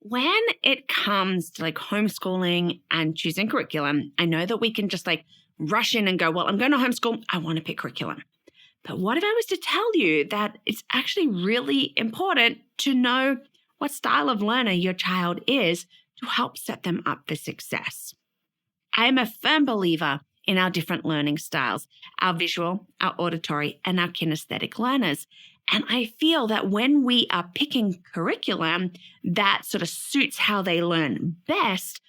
when it comes to like homeschooling and choosing curriculum, I know that we can just like rush in and go, well, I'm going to homeschool. I want to pick curriculum. But what if I was to tell you that it's actually really important to know what style of learner your child is to help set them up for success? I am a firm believer in our different learning styles, our visual, our auditory, and our kinesthetic learners. And I feel that when we are picking curriculum that sort of suits how they learn best,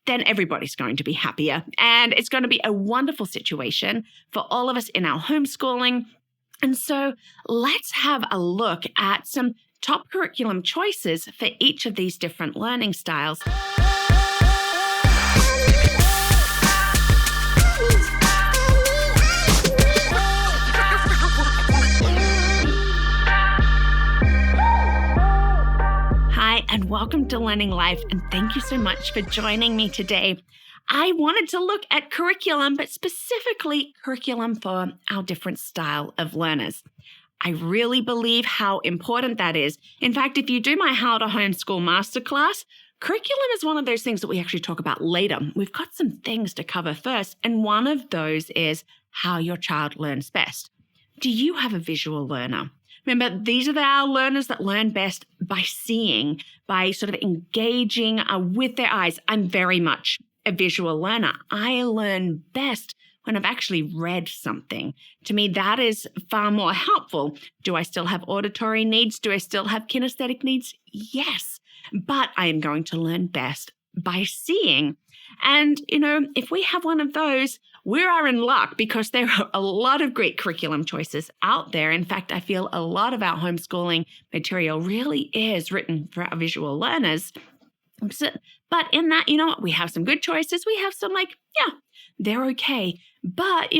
then everybody's going to be happier. And it's going to be a wonderful situation for all of us in our homeschooling. And so let's have a look at some top curriculum choices for each of these different learning styles. Hi, and welcome to Learning Life, and thank you so much for joining me today. I wanted to look at curriculum, but specifically curriculum for our different style of learners. I really believe how important that is. In fact, if you do my How to Homeschool Masterclass, curriculum is one of those things that we actually talk about later. We've got some things to cover first, and one of those is how your child learns best. Do you have a visual learner? Remember, these are our learners that learn best by seeing, by sort of engaging with their eyes. I'm very much a visual learner. I learn best when I've actually read something. To me, that is far more helpful. Do I still have auditory needs? Do I still have kinesthetic needs? Yes, but I am going to learn best by seeing. And, if we have one of those, we are in luck because there are a lot of great curriculum choices out there. In fact, I feel a lot of our homeschooling material really is written for our visual learners. But in that, we have some good choices. We have some they're okay. But,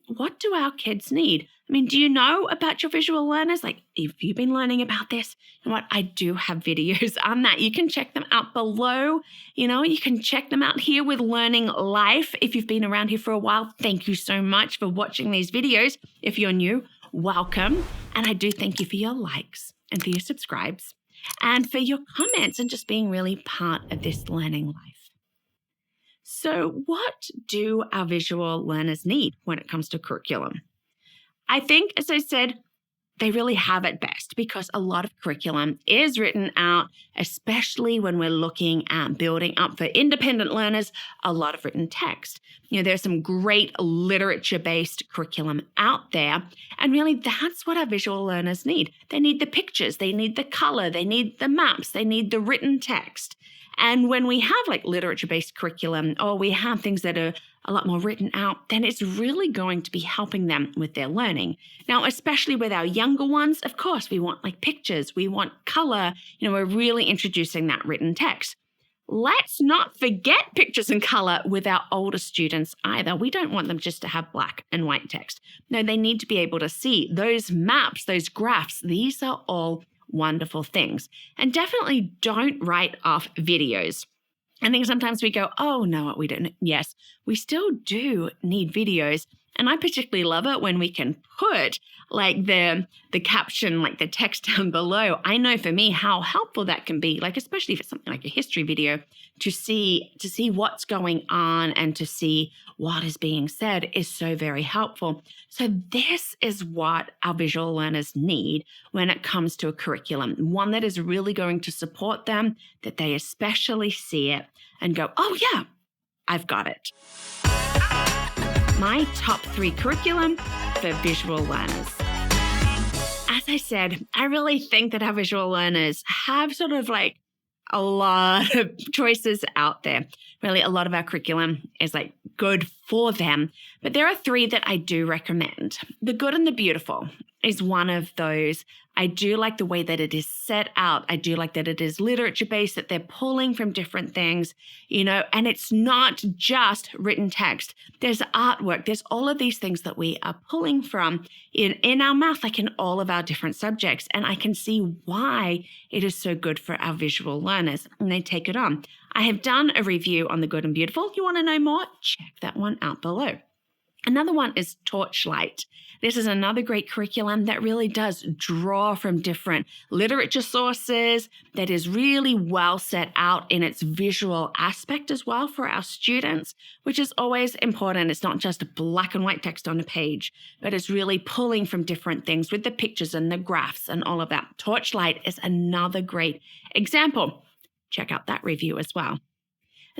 what do our kids need? I mean, do you know about your visual learners? Like, if you've been learning about this, I do have videos on that. You can check them out below. You can check them out here with Learning Life. If you've been around here for a while, thank you so much for watching these videos. If you're new, welcome. And I do thank you for your likes and for your subscribes and for your comments and just being really part of this Learning Life. So what do our visual learners need when it comes to curriculum? I think, as I said, they really have it best because a lot of curriculum is written out, especially when we're looking at building up for independent learners, a lot of written text. There's some great literature-based curriculum out there, and really that's what our visual learners need. They need the pictures, they need the color, they need the maps, they need the written text. And when we have literature-based curriculum or we have things that are a lot more written out, then it's really going to be helping them with their learning. Now, especially with our younger ones, of course, we want pictures, we want color, we're really introducing that written text. Let's not forget pictures and color with our older students either. We don't want them just to have black and white text. No, they need to be able to see those maps, those graphs. These are all wonderful things. And definitely don't write off videos. I think sometimes we go, oh, no, we don't. Yes, we still do need videos. And I particularly love it when we can put the caption, the text down below. I know for me how helpful that can be, especially if it's something like a history video, to see what's going on and to see what is being said is so very helpful. So this is what our visual learners need when it comes to a curriculum, one that is really going to support them, that they especially see it and go, oh yeah, I've got it. My top 3 curriculum for visual learners. As I said, I really think that our visual learners have sort of a lot of choices out there. Really, a lot of our curriculum is good for them. But there are 3 that I do recommend. The Good and the Beautiful is one of those. I do like the way that it is set out. I do like that it is literature-based, that they're pulling from different things, and it's not just written text. There's artwork. There's all of these things that we are pulling from in our math, in all of our different subjects. And I can see why it is so good for our visual learners, and they take it on. I have done a review on the Good and Beautiful. If you want to know more, check that one out below. Another one is Torchlight. This is another great curriculum that really does draw from different literature sources, that is really well set out in its visual aspect as well for our students, which is always important. It's not just black and white text on a page, but it's really pulling from different things with the pictures and the graphs and all of that. Torchlight is another great example. Check out that review as well.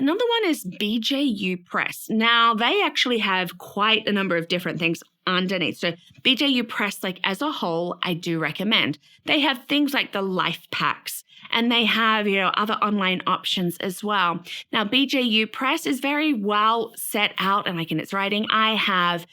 Another one is BJU Press. Now, they actually have quite a number of different things underneath. So BJU Press, like as a whole, I do recommend. They have things like the life packs, and they have, other online options as well. Now, BJU Press is very well set out, and like in its writing, I have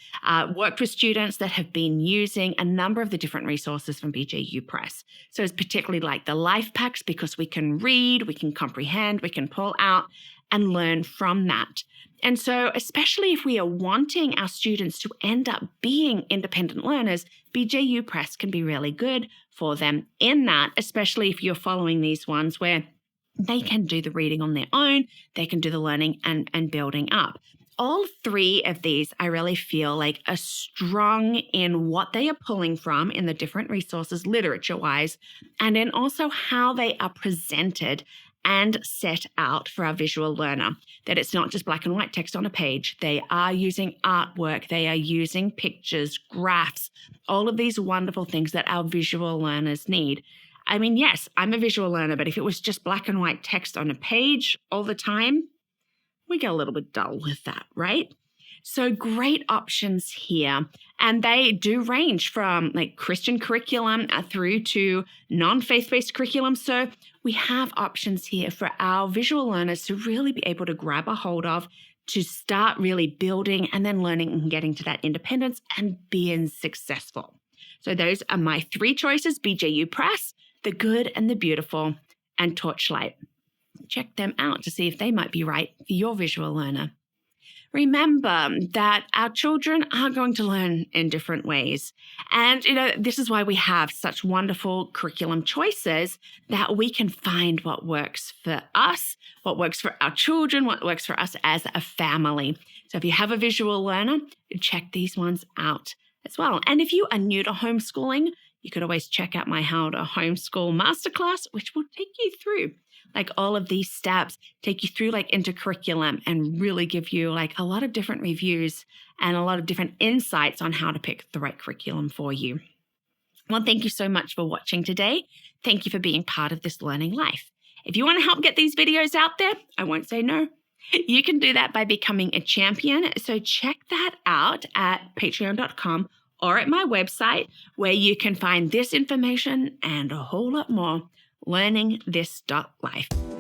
worked with students that have been using a number of the different resources from BJU Press. So it's particularly like the life packs, because we can read, we can comprehend, we can pull out and learn from that. And so, especially if we are wanting our students to end up being independent learners, BJU Press can be really good for them in that, especially if you're following these ones where they can do the reading on their own, they can do the learning and building up. All three of these, I really feel like, are strong in what they are pulling from in the different resources literature-wise, and in also how they are presented and set out for our visual learner, that it's not just black and white text on a page. They are using artwork, they are using pictures, graphs, all of these wonderful things that our visual learners need. I mean, yes, I'm a visual learner, but if it was just black and white text on a page all the time, we get a little bit dull with that, right? So great options here. And they do range from like Christian curriculum through to non-faith-based curriculum. So we have options here for our visual learners to really be able to grab a hold of, to start really building and then learning and getting to that independence and being successful. So those are my three choices: BJU Press, The Good and the Beautiful, and Torchlight. Check them out to see if they might be right for your visual learner. Remember that our children are going to learn in different ways. And, this is why we have such wonderful curriculum choices, that we can find what works for us, what works for our children, what works for us as a family. So if you have a visual learner, check these ones out as well. And if you are new to homeschooling, you could always check out my How to Homeschool Masterclass, which will take you through like all of these steps, take you through like into curriculum, and really give you like a lot of different reviews and a lot of different insights on how to pick the right curriculum for you. Well, thank you so much for watching today. Thank you for being part of this Learning Life. If you want to help get these videos out there, I won't say no. You can do that by becoming a champion. So check that out at patreon.com or at my website, where you can find this information and a whole lot more. LearningThis.Life.